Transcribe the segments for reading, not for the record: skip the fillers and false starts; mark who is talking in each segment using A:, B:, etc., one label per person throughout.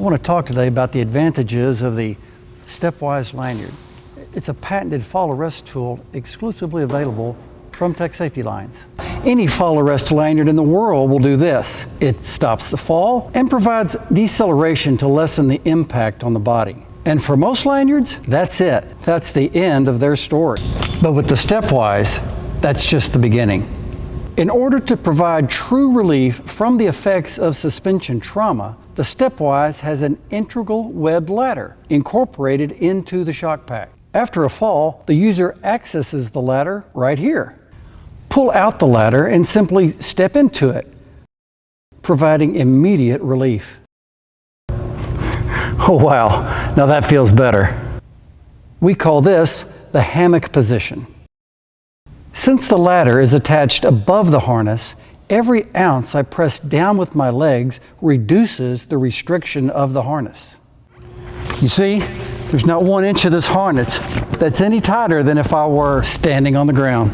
A: I want to talk today about the advantages of the StepWise Lanyard. It's a patented fall arrest tool exclusively available from Tech Safety Lines. Any fall arrest lanyard in the world will do this. It stops the fall and provides deceleration to lessen the impact on the body. And for most lanyards, that's it. That's the end of their story. But with the StepWise, that's just the beginning. In order to provide true relief from the effects of suspension trauma, the StepWise has an integral webbed ladder incorporated into the shock pack. After a fall, the user accesses the ladder right here. Pull out the ladder and simply step into it, providing immediate relief. Oh wow, now that feels better. We call this the hammock position. Since the ladder is attached above the harness, every ounce I press down with my legs reduces the restriction of the harness. You see, there's not 1 inch of this harness that's any tighter than if I were standing on the ground.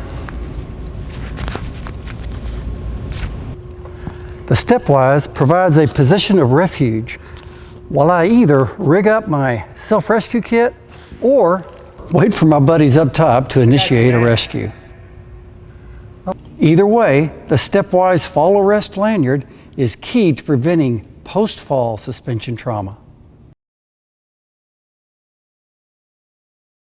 A: The StepWise provides a position of refuge while I either rig up my self-rescue kit or wait for my buddies up top to initiate a rescue. Either way, the StepWise Fall Arrest Lanyard is key to preventing post-fall suspension trauma.